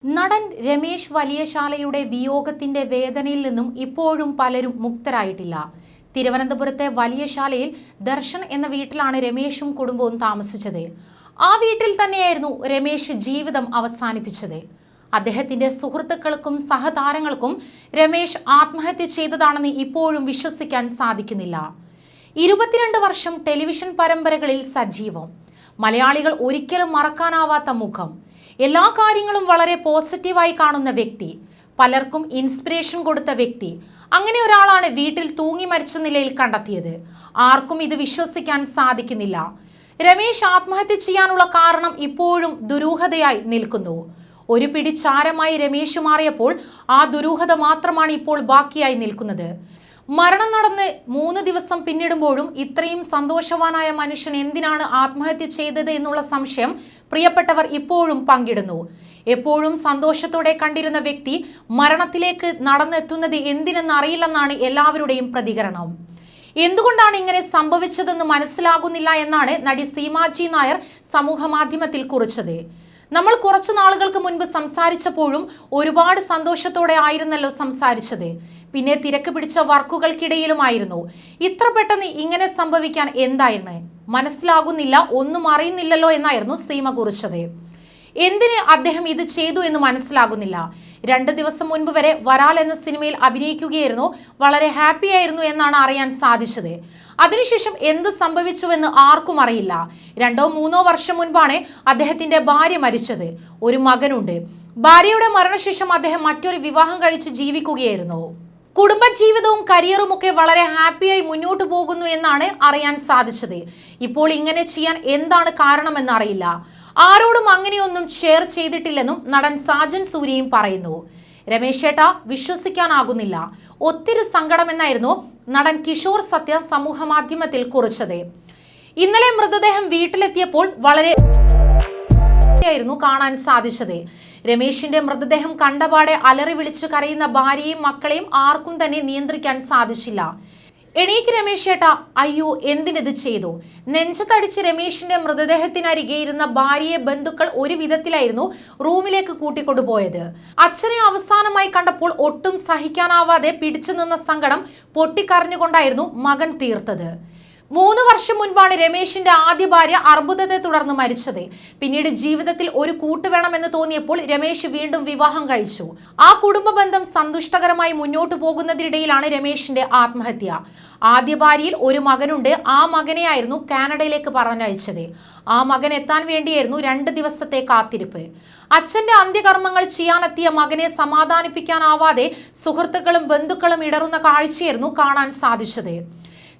നടൻ രമേശ് വലിയശാലയുടെ വിയോഗത്തിന്റെ വേദനയിൽ നിന്നും ഇപ്പോഴും പലരും മുക്തരായിട്ടില്ല. തിരുവനന്തപുരത്തെ വലിയശാലയിൽ ദർശൻ എന്ന വീട്ടിലാണ് രമേശും കുടുംബവും താമസിച്ചത്. ആ വീട്ടിൽ തന്നെയായിരുന്നു രമേശ് ജീവിതം അവസാനിപ്പിച്ചത്. അദ്ദേഹത്തിന്റെ സുഹൃത്തുക്കൾക്കും സഹതാരങ്ങൾക്കും രമേശ് ആത്മഹത്യ ചെയ്തതാണെന്ന് ഇപ്പോഴും വിശ്വസിക്കാൻ സാധിക്കുന്നില്ല. 22 വർഷം ടെലിവിഷൻ പരമ്പരകളിൽ സജീവം, മലയാളികൾ ഒരിക്കലും മറക്കാനാവാത്ത മുഖം, എല്ലാ കാര്യങ്ങളും വളരെ പോസിറ്റീവായി കാണുന്ന വ്യക്തി, പലർക്കും ഇൻസ്പിറേഷൻ കൊടുത്ത വ്യക്തി, അങ്ങനെ ഒരാളാണ് വീട്ടിൽ തൂങ്ങി മരിച്ച നിലയിൽ കണ്ടെത്തിയത്. ആർക്കും ഇത് വിശ്വസിക്കാൻ സാധിക്കുന്നില്ല. രമേശ് ആത്മഹത്യ ചെയ്യാനുള്ള കാരണം ഇപ്പോഴും ദുരൂഹതയായി നിൽക്കുന്നു. ഒരു പിടി ചാരമായി രമേശ് മാറിയപ്പോൾ ആ ദുരൂഹത മാത്രമാണ് ഇപ്പോൾ ബാക്കിയായി നിൽക്കുന്നത്. മരണം നടന്ന് 3 ദിവസം പിന്നിടുമ്പോഴും ഇത്രയും സന്തോഷവാനായ മനുഷ്യൻ എന്തിനാണ് ആത്മഹത്യ ചെയ്തത് എന്നുള്ള സംശയം പ്രിയപ്പെട്ടവർ ഇപ്പോഴും പങ്കിടുന്നു. എപ്പോഴും സന്തോഷത്തോടെ കണ്ടിരുന്ന വ്യക്തി മരണത്തിലേക്ക് നടന്നെത്തുന്നത് എന്തിനെന്നറിയില്ലെന്നാണ് എല്ലാവരുടെയും പ്രതികരണം. എന്തുകൊണ്ടാണ് ഇങ്ങനെ സംഭവിച്ചതെന്ന് മനസ്സിലാകുന്നില്ല എന്നാണ് നടി സീമാജി നായർ സമൂഹ മാധ്യമത്തിൽ കുറിച്ചത്. നമ്മൾ കുറച്ചു നാളുകൾക്ക് മുൻപ് സംസാരിച്ചപ്പോഴും ഒരുപാട് സന്തോഷത്തോടെ ആയിരുന്നല്ലോ സംസാരിച്ചത്. പിന്നെ തിരക്ക് പിടിച്ച വർക്കുകൾക്കിടയിലുമായിരുന്നു. ഇത്ര പെട്ടെന്ന് ഇങ്ങനെ സംഭവിക്കാൻ എന്തായിരുന്നു മനസ്സിലാകുന്നില്ല, ഒന്നും അറിയുന്നില്ലല്ലോ എന്നായിരുന്നു സീമ കുറിച്ചത്. എന്തിന് അദ്ദേഹം ഇത് ചെയ്തു എന്ന് മനസ്സിലാകുന്നില്ല. 2 ദിവസം മുൻപ് വരെ വരാൽ എന്ന സിനിമയിൽ അഭിനയിക്കുകയായിരുന്നു, വളരെ ഹാപ്പി ആയിരുന്നു എന്നാണ് അറിയാൻ സാധിച്ചത്. അതിനുശേഷം എന്ത് സംഭവിച്ചുവെന്ന് ആർക്കും അറിയില്ല. 2-3 വർഷം മുൻപാണ് അദ്ദേഹത്തിന്റെ ഭാര്യ മരിച്ചത്. ഒരു മകനുണ്ട്. ഭാര്യയുടെ മരണശേഷം അദ്ദേഹം മറ്റൊരു വിവാഹം കഴിച്ച് ജീവിക്കുകയായിരുന്നു. കുടുംബജീവിതവും കരിയറും ഒക്കെ വളരെ ഹാപ്പിയായി മുന്നോട്ട് പോകുന്നു എന്നാണ് അറിയാൻ സാധിച്ചത്. ഇപ്പോൾ ഇങ്ങനെ ചെയ്യാൻ എന്താണ് കാരണമെന്ന് അറിയില്ല. ആരോടും അങ്ങനെയൊന്നും ഷെയർ ചെയ്തിട്ടില്ലെന്നും നടൻ സാജൻ സൂര്യയും പറയുന്നു. രമേശ് ചേട്ടാ, വിശ്വസിക്കാനാകുന്നില്ല, ഒത്തിരി സങ്കടമെന്നായിരുന്നു നടൻ കിഷോർ സത്യ സമൂഹ മാധ്യമത്തിൽ കുറിച്ചത്. ഇന്നലെ മൃതദേഹം വീട്ടിലെത്തിയപ്പോൾ വളരെ ായിരുന്നു കാണാൻ സാധിച്ചത്. രമേശിന്റെ മൃതദേഹം കണ്ടപാടെ അലറി വിളിച്ചു കരയുന്ന ഭാര്യയും മക്കളെയും ആർക്കും തന്നെ നിയന്ത്രിക്കാൻ സാധിച്ചില്ല. എണീക്ക് രമേശ് ചേട്ടാ, അയ്യോ എന്തിനിത് ചെയ്തു? നെഞ്ചത്തടിച്ച് രമേശിന്റെ മൃതദേഹത്തിനരികെ ഇരുന്ന ഭാര്യയെ ബന്ധുക്കൾ ഒരു വിധത്തിലായിരുന്നു റൂമിലേക്ക് കൂട്ടിക്കൊണ്ടുപോയത്. അച്ഛനെ അവസാനമായി കണ്ടപ്പോൾ ഒട്ടും സഹിക്കാനാവാതെ പിടിച്ചു നിന്ന സങ്കടം പൊട്ടിക്കരഞ്ഞുകൊണ്ടായിരുന്നു മകൻ തീർത്തത്. 3 വർഷം മുൻപാണ് രമേശിന്റെ ആദ്യ ഭാര്യ അർബുദത്തെ തുടർന്ന് മരിച്ചത്. പിന്നീട് ജീവിതത്തിൽ ഒരു കൂട്ട് വേണമെന്ന് തോന്നിയപ്പോൾ രമേശ് വീണ്ടും വിവാഹം കഴിച്ചു. ആ കുടുംബ ബന്ധം സന്തുഷ്ടകരമായി മുന്നോട്ട് പോകുന്നതിനിടയിലാണ് രമേശിന്റെ ആത്മഹത്യ. ആദ്യ ഭാര്യയിൽ ഒരു മകനുണ്ട്. ആ മകനെയായിരുന്നു കാനഡയിലേക്ക് പറഞ്ഞയച്ചത്. ആ മകൻ എത്താൻ വേണ്ടിയായിരുന്നു 2 ദിവസത്തെ കാത്തിരിപ്പ്. അച്ഛന്റെ അന്ത്യകർമ്മങ്ങൾ ചെയ്യാനെത്തിയ മകനെ സമാധാനിപ്പിക്കാനാവാതെ സുഹൃത്തുക്കളും ബന്ധുക്കളും ഇടറുന്ന കാഴ്ചയായിരുന്നു കാണാൻ സാധിച്ചത്.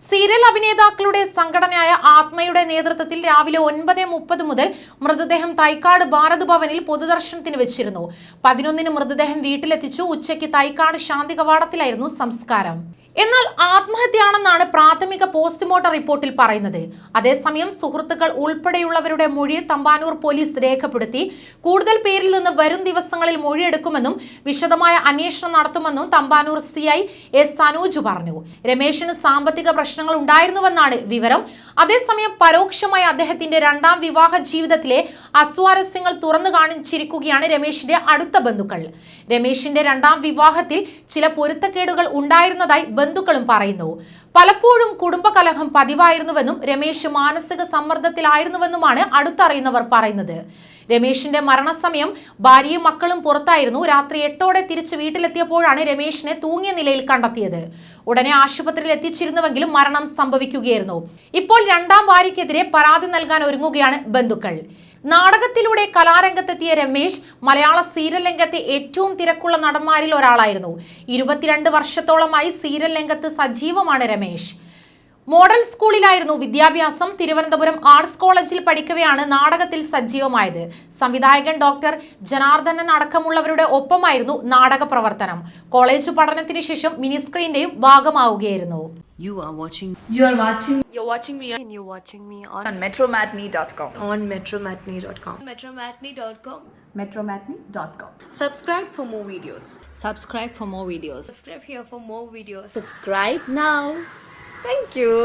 സീരിയൽ അഭിനേതാക്കളുടെ സംഘടനയായ ആത്മയുടെ നേതൃത്വത്തിൽ രാവിലെ 9:30 മുതൽ മൃതദേഹം തൈക്കാട് ഭാരത് ഭവനിൽ പൊതുദർശനത്തിന് വെച്ചിരുന്നു. 11-ന് മൃതദേഹം വീട്ടിലെത്തിച്ചു. ഉച്ചയ്ക്ക് തൈക്കാട് ശാന്തി കവാടത്തിലായിരുന്നു സംസ്കാരം. എന്നാൽ ആത്മഹത്യയാണെന്നാണ് പ്രാഥമിക പോസ്റ്റ്മോർട്ടം റിപ്പോർട്ടിൽ പറയുന്നത്. അതേസമയം സുഹൃത്തുക്കൾ ഉൾപ്പെടെയുള്ളവരുടെ മൊഴി തമ്പാനൂർ പോലീസ് രേഖപ്പെടുത്തി. കൂടുതൽ പേരിൽ നിന്ന് വരും ദിവസങ്ങളിൽ മൊഴിയെടുക്കുമെന്നും വിശദമായ അന്വേഷണം നടത്തുമെന്നും തമ്പാനൂർ CI S അനൂജ് പറഞ്ഞു. രമേശിന് സാമ്പത്തിക പ്രശ്നങ്ങൾ ഉണ്ടായിരുന്നുവെന്നാണ് വിവരം. അതേസമയം പരോക്ഷമായി അദ്ദേഹത്തിന്റെ 2ാം വിവാഹ ജീവിതത്തിലെ അസ്വാരസ്യങ്ങൾ തുറന്നു കാണിച്ചിരിക്കുകയാണ് രമേശിന്റെ അടുത്ത ബന്ധുക്കൾ. രമേശിന്റെ 2ാം വിവാഹത്തിൽ ചില പൊരുത്തക്കേടുകൾ ഉണ്ടായിരുന്നതായി ബന്ധുക്കളും പറയുന്നു. പലപ്പോഴും കുടുംബകലഹം പതിവായിരുന്നുവെന്നും രമേശ് മാനസിക സമ്മർദ്ദത്തിലായിരുന്നുവെന്നുമാണ് അടുത്തറിയുന്നവർ പറയുന്നത്. രമേശിന്റെ മരണസമയം ഭാര്യയും മക്കളും പുറത്തായിരുന്നു. രാത്രി 8ഓടെ തിരിച്ച് വീട്ടിലെത്തിയപ്പോഴാണ് രമേശിനെ തൂങ്ങിയ നിലയിൽ കണ്ടെത്തിയത്. ഉടനെ ആശുപത്രിയിൽ എത്തിച്ചിരുന്നുവെങ്കിലും മരണം സംഭവിക്കുകയായിരുന്നു. ഇപ്പോൾ 2ാം ഭാര്യയ്ക്കെതിരെ പരാതി നൽകാൻ ഒരുങ്ങുകയാണ് ബന്ധുക്കൾ. നാടകത്തിലൂടെ കലാരംഗത്തെത്തിയ രമേശ് മലയാള സീരിയൽ രംഗത്തെ ഏറ്റവും തിരക്കുള്ള നടന്മാരിൽ ഒരാളായിരുന്നു. 22 വർഷത്തോളമായി സീരിയൽ രംഗത്ത് സജീവമാണ് രമേശ്. മോഡൽ സ്കൂളിലായിരുന്നു വിദ്യാഭ്യാസം. തിരുവനന്തപുരം ആർട്സ് കോളേജിൽ പഠിക്കവെയാണ് നാടകത്തിൽ സജീവമായത്. സംവിധായകൻ ഡോക്ടർ ജനാർദ്ദനൻ അടക്കമുള്ളവരുടെ ഒപ്പമായിരുന്നു നാടക പ്രവർത്തനം. കോളേജ് പഠനത്തിന് ശേഷം mini സ്ക്രീന്റെയും ഭാഗമാവുകയായിരുന്നു. You're watching me and you're watching me on metromatney.com. on metromatney.com. Metromatney.com. metromatney.com. Subscribe for more videos. Subscribe for more videos. Subscribe here for more videos. Subscribe now. Thank you.